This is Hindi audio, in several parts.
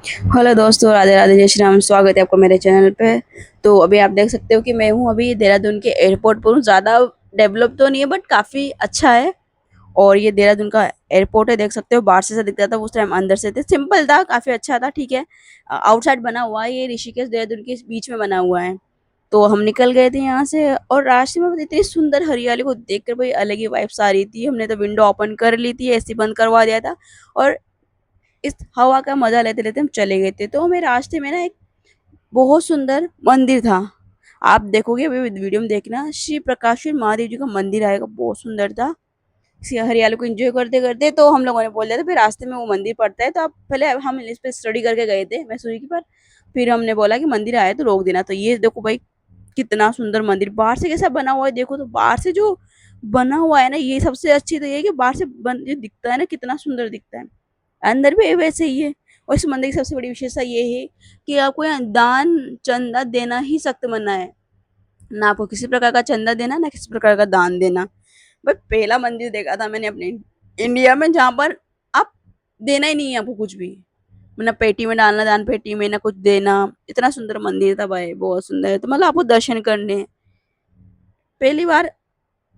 हेलो दोस्तों, राधे राधे, जय श्री राम। स्वागत है आपका मेरे चैनल पे। तो अभी आप देख सकते हो कि मैं हूँ अभी देहरादून के एयरपोर्ट पर हूँ। ज़्यादा डेवलप तो नहीं है बट काफ़ी अच्छा है। और ये देहरादून का एयरपोर्ट है, देख सकते हो। बाहर से ऐसा दिखता था, उस टाइम अंदर से थे, सिंपल था, काफ़ी अच्छा था। ठीक है, आउटसाइड बना हुआ है, ये ऋषिकेश देहरादून के बीच में बना हुआ है। तो हम निकल गए थे यहाँ से और रास्ते में इतनी सुंदर हरियाली को देखकर भाई अलग ही वाइब्स आ रही थी। हमने तो विंडो ओपन कर ली थी, एसी बंद करवा दिया था और इस हवा का मजा लेते लेते हम चले गए थे। तो हमें रास्ते में ना एक बहुत सुंदर मंदिर था। आप देखोगे अभी वीडियो में, देखना, श्री प्रकाशेश्वर महादेव जी का मंदिर आएगा, बहुत सुंदर था। इसी हरियाली को एंजॉय करते करते तो हम लोगों ने बोल दिया था फिर रास्ते में वो मंदिर पड़ता है, तो आप पहले हम इस पे स्टडी करके गए थे मैसूरी की पर। फिर हमने बोला कि मंदिर आए तो रोक देना। तो ये देखो भाई, कितना सुंदर मंदिर बाहर से कैसा बना हुआ है। देखो तो बाहर से जो बना हुआ है ना, ये सबसे अच्छी तो ये है कि बाहर से जो दिखता है ना, कितना सुंदर दिखता है। अंदर भी वैसे ही है। और इस मंदिर की सबसे बड़ी विशेषता ये है कि आपको यहाँ दान चंदा देना ही सख्त मना है। ना आपको किसी प्रकार का चंदा देना, ना किसी प्रकार का दान देना। बट पहला मंदिर देखा था मैंने अपने इंडिया में जहाँ पर आप देना ही नहीं है आपको कुछ भी। ना पेटी में डालना, दान पेटी में, ना कुछ देना। इतना सुंदर मंदिर था भाई, बहुत सुंदर है। तो मतलब आपको दर्शन करने हैं। पहली बार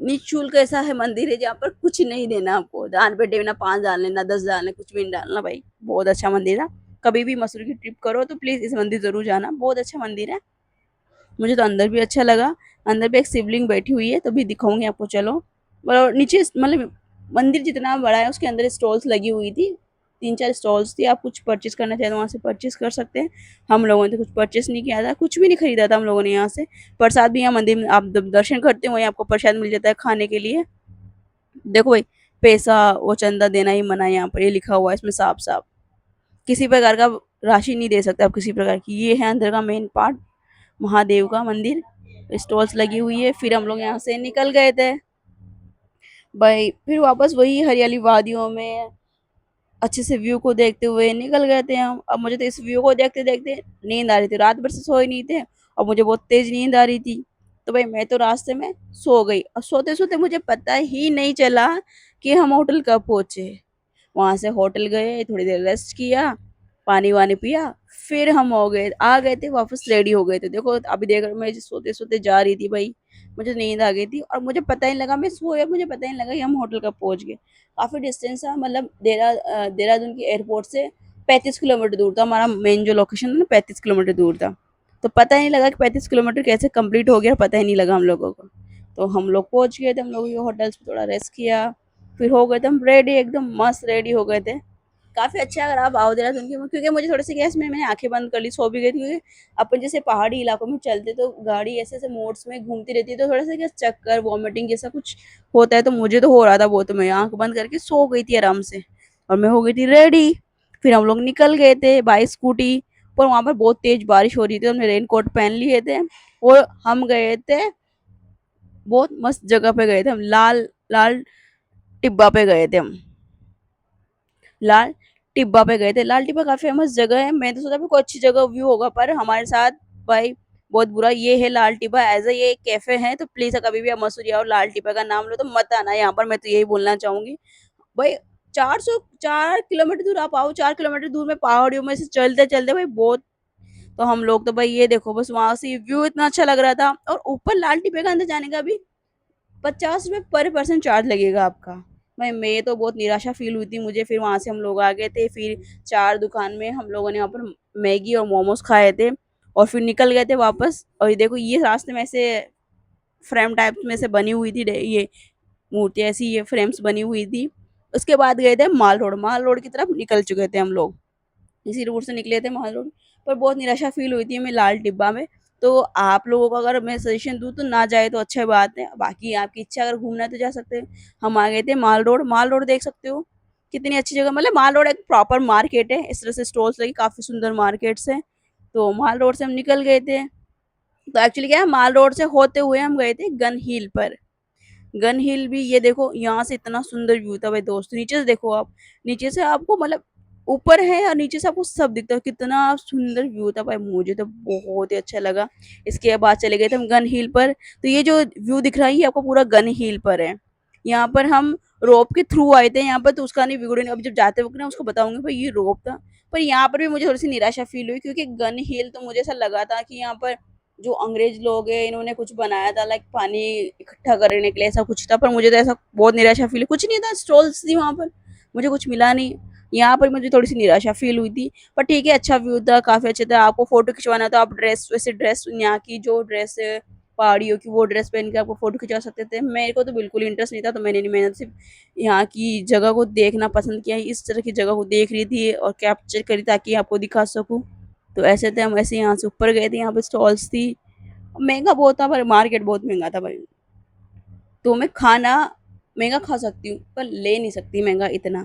निःशुल्क ऐसा है मंदिर है जहाँ पर कुछ नहीं देना आपको, दान पेटी में ना 5 डालने, ना 10 डालने, कुछ भी नहीं डालना भाई। बहुत अच्छा मंदिर है। कभी भी मसूरी की ट्रिप करो तो प्लीज इस मंदिर जरूर जाना, बहुत अच्छा मंदिर है। मुझे तो अंदर भी अच्छा लगा। अंदर भी एक शिवलिंग बैठी हुई है, तो भी दिखाऊंगी आपको, चलो। और नीचे मतलब मंदिर जितना बड़ा है उसके अंदर स्टॉल्स लगी हुई थी, 3-4 स्टॉल्स थी। आप कुछ परचेज करना चाहें तो वहाँ से परचेज कर सकते हैं। हम लोगों ने तो कुछ परचेज नहीं किया था, कुछ भी नहीं खरीदा था हम लोगों ने यहाँ से। प्रसाद भी यहाँ मंदिर में आप जब दर्शन करते हो वहीं आपको प्रसाद मिल जाता है खाने के लिए। देखो भाई, पैसा वो चंदा देना ही मना है यहाँ पर, ये लिखा हुआ है इसमें साफ साफ। किसी प्रकार का राशि नहीं दे सकते आप किसी प्रकार की। ये है अंदर का मेन पार्ट, महादेव का मंदिर। स्टॉल्स लगी हुई है। फिर हम लोग यहाँ से निकल गए थे भाई, फिर वापस वही हरियाली वादियों में अच्छे से व्यू को देखते हुए निकल गए थे हम। अब मुझे तो इस व्यू को देखते देखते नींद आ रही थी, रात भर से सोए नहीं थे और मुझे बहुत तेज नींद आ रही थी। तो भाई मैं तो रास्ते में सो गई और सोते सोते मुझे पता ही नहीं चला कि हम होटल कब पहुंचे। वहां से होटल गए, थोड़ी देर रेस्ट किया, पानी वानी पिया, फिर हम हो गए आ गए थे वापस, रेडी हो गए थे। देखो अभी देख रहा हूँ, मैं सोते सोते जा रही थी भाई, मुझे नींद आ गई थी और मुझे पता ही नहीं लगा मैं सोया, मुझे पता ही नहीं लगा कि हम होटल कब पहुंच गए। काफी डिस्टेंस था, मतलब देहरादून के एयरपोर्ट से 35 किलोमीटर दूर था हमारा। मेन जो लोकेशन था ना, 35 किलोमीटर दूर था। तो पता ही नहीं लगा कि 35 किलोमीटर कैसे कंप्लीट हो गया, पता ही नहीं लगा हम लोगों को। तो हम लोग पहुंच गए थे, हम लोग होटल्स पे थोड़ा रेस्ट किया, फिर हो गए थे हम रेडी, एकदम मस्त रेडी हो गए थे। काफी अच्छा है अगर आप आओ देहरादून के, क्योंकि मुझे थोड़ी सी गैस में मैंने आंखें बंद कर ली, सो भी गई थी। क्योंकि अपन जैसे पहाड़ी इलाकों में चलते तो गाड़ी ऐसे ऐसे मोड्स में घूमती रहती है, तो थोड़ा सा क्या चक्कर वॉमिटिंग जैसा कुछ होता है। तो मुझे तो हो रहा था वो, तो मैं आंख बंद करके सो गई थी आराम से और मैं हो गई थी रेडी। फिर हम लोग निकल गए थे बाई स्कूटी। पर वहां पर बहुत तेज बारिश हो रही थी, हमने रेन कोट पहन लिए थे और हम गए थे, बहुत मस्त जगह पे गए थे हम। लाल लाल टिब्बा पे गए थे हम। लाल टिब्बा पे गए थे। लाल टिब्बा काफी फेमस जगह है, मैं तो सोचा भी कोई अच्छी जगह व्यू होगा, पर हमारे साथ भाई बहुत बुरा। ये है लाल टिब्बा, एज ए ये कैफे है, तो प्लीज कभी भी आप मसूरी आओ लाल टिब्बा का नाम लो तो मत आना यहाँ पर, मैं तो यही बोलना चाहूंगी भाई। 404 किलोमीटर दूर आप आओ, 4 किलोमीटर दूर में पहाड़ियों में से चलते चलते भाई बहुत। तो हम लोग तो भाई ये देखो, बस वहां से व्यू इतना अच्छा लग रहा था। और ऊपर लाल टिब्बे का अंदर जाने का भी 50 रुपये पर पर्सन चार्ज लगेगा आपका। भाई मैं तो बहुत निराशा फील हुई थी मुझे। फिर वहां से हम लोग आ गए थे, फिर 4 दुकान में हम लोगों ने वहाँ पर मैगी और मोमोज खाए थे और फिर निकल गए थे वापस। और ये देखो, ये रास्ते में ऐसे फ्रेम टाइप में से बनी हुई थी, ये मूर्ति ऐसी, ये फ्रेम्स बनी हुई थी। उसके बाद गए थे माल रोड, माल रोड की तरफ निकल चुके थे हम लोग, इसी रोड से निकले थे माल रोड। पर बहुत निराशा फील हुई थी हमें लाल टिब्बा में। तो आप लोगों को अगर मैं सजेशन दूं तो ना जाए तो अच्छा बात है, बाकी आपकी इच्छा, अगर घूमना है तो जा सकते हैं। हम आ गए थे माल रोड, माल रोड देख सकते हो कितनी अच्छी जगह। मतलब माल रोड एक प्रॉपर मार्केट है, इस तरह से स्टॉल्स लगी, काफी सुंदर मार्केट्स है। तो माल रोड से हम निकल गए थे। तो एक्चुअली क्या है, माल रोड से होते हुए हम गए थे गन हिल पर। गन हिल भी ये देखो, यहाँ से इतना सुंदर व्यू था भाई दोस्त, नीचे से देखो आप। नीचे से आपको मतलब ऊपर है और नीचे से आपको सब दिखता है, कितना सुंदर व्यू था भाई, मुझे तो बहुत ही अच्छा लगा। इसके बाद चले गए थे हम गन हिल पर। तो ये जो व्यू दिख रहा है ये आपको पूरा गन हिल पर है। यहाँ पर हम रोप के थ्रू आए थे यहाँ पर, तो उसका नहीं वीडियो नहीं, अभी जब जाते वक्त ना उसको बताऊंगी भाई ये रोप था। पर यहाँ पर भी मुझे थोड़ी सी निराशा फील हुई, क्योंकि गन हिल तो मुझे ऐसा लगा था कि यहाँ पर जो अंग्रेज लोग हैं इन्होंने कुछ बनाया था लाइक पानी इकट्ठा करने के लिए, ऐसा कुछ था। पर मुझे तो ऐसा बहुत निराशा फील हुई, कुछ नहीं था, स्टॉल्स थी वहां पर, मुझे कुछ मिला नहीं। यहाँ पर मुझे थोड़ी सी निराशा फील हुई थी। पर ठीक है, अच्छा व्यू था, काफी अच्छा था। आपको फोटो खिंचवाना था, आप ड्रेस, वैसे ड्रेस यहाँ की जो ड्रेस है पहाड़ियों की, वो ड्रेस पहन के आपको फोटो खिंचवा सकते थे। मेरे को तो बिल्कुल इंटरेस्ट नहीं था, तो मैंने नहीं, मैंने सिर्फ यहाँ की जगह को देखना पसंद किया, इस तरह की जगह को देख रही थी और कैप्चर करी ताकि आपको दिखा सकूं। तो ऐसे थे हम, ऐसे यहाँ से ऊपर गए थे, यहाँ पे स्टॉल्स थी। महंगा बहुत था, पर मार्केट बहुत महंगा था भाई। तो मैं खाना महंगा खा सकती हूँ पर ले नहीं सकती महंगा इतना,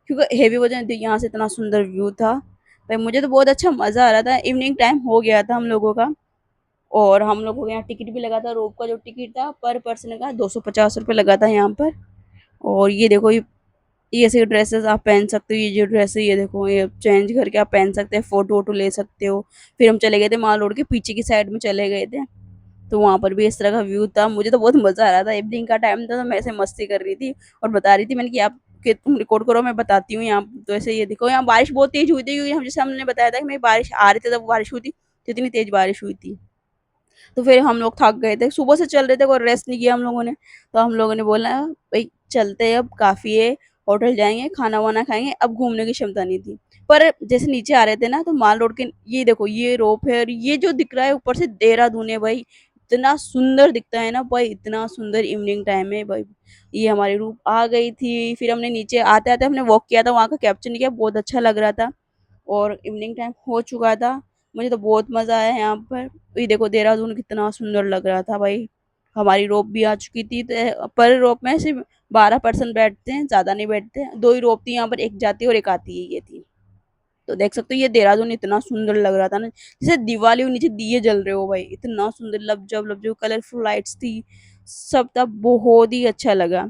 क्योंकि हेवी वजन थी। यहाँ से इतना सुंदर व्यू था भाई, मुझे तो बहुत अच्छा मजा आ रहा था। इवनिंग टाइम हो गया था हम लोगों का, और हम लोगों को यहाँ टिकट भी लगा था, रोप का जो टिकट था पर पर्सन का 250 रुपये लगा था यहाँ पर। और ये देखो, ये ऐसे ड्रेसेस आप पहन सकते हो, ये जो ड्रेस है ये देखो, ये चेंज करके आप पहन सकते हैं, फोटो वोटो ले सकते हो। फिर हम चले गए थे माल रोड के पीछे की साइड में चले गए थे, तो वहाँ पर भी इस तरह का व्यू था। मुझे तो बहुत मजा आ रहा था, इवनिंग का टाइम था, तो मैं ऐसे मस्ती कर रही थी और बता रही थी मैंने कि आप कि तुम रिकॉर्ड करो, मैं बताती हूँ यहाँ। तो ऐसे ये देखो, यहाँ बारिश बहुत तेज हुई थी, क्योंकि हम जैसे हमने बताया था कि मैं बारिश आ रही थी तब बारिश हुई थी, तो इतनी तेज बारिश हुई थी। तो फिर हम लोग थक गए थे, सुबह से चल रहे थे, कोई रेस्ट नहीं किया हम लोगों ने। तो हम लोगों ने बोला भाई चलते हैं, अब काफी है, होटल जाएंगे, खाना वाना खाएंगे, अब घूमने की क्षमता नहीं थी। पर जैसे नीचे आ रहे थे ना, तो माल रोड के ये देखो, ये रोप है और ये जो दिख रहा है ऊपर से देहरादून है भाई। इतना सुंदर दिखता है ना भाई, इतना सुंदर इवनिंग टाइम है भाई। ये हमारी रूप आ गई थी, फिर हमने नीचे आते आते हमने वॉक किया था, वहां का कैप्चर नहीं किया, बहुत अच्छा लग रहा था। और इवनिंग टाइम हो चुका था, मुझे तो बहुत मज़ा आया यहाँ पर। ये देखो देहरादून कितना सुंदर लग रहा था भाई। हमारी रोप भी आ चुकी थी, तो पर रोप में सिर्फ 12 पर्सन बैठते हैं, ज़्यादा नहीं बैठते हैं। दो ही रोप थी यहाँ पर, एक जाती है और एक आती है, ये थी। तो देख सकते हो ये देहरादून इतना सुंदर लग रहा था ना, जैसे दिवाली और नीचे दिए जल रहे हो भाई, इतना सुंदर लबजब लबजब कलरफुल लाइट्स थी, सब था, बहुत ही अच्छा लगा।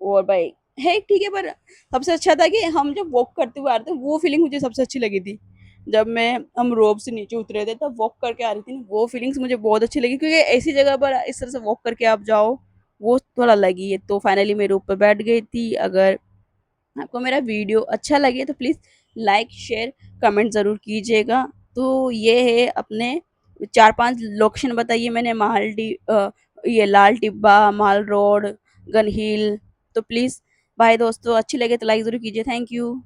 और भाई है ठीक है, पर सबसे अच्छा था कि हम जब वॉक करते हुए आ रहे थे, वो फीलिंग मुझे सबसे अच्छी लगी थी। जब मैं हम रोप से नीचे उतरे थे तब वॉक करके आ रही थी ना, वो फीलिंग्स मुझे बहुत अच्छी लगी, क्योंकि ऐसी जगह पर इस तरह से वॉक करके आप जाओ, वो थोड़ा लगी है। तो फाइनली मैं रोप पर बैठ गई थी। अगर आपको मेरा वीडियो अच्छा लगे तो प्लीज़ लाइक शेयर कमेंट ज़रूर कीजिएगा। तो ये है अपने 4-5 लोकेशन बताइए मैंने, ये लाल टिब्बा, माल रोड, गन हिल। तो प्लीज़ भाई दोस्तों, अच्छी लगे तो लाइक ज़रूर कीजिए। Thank you.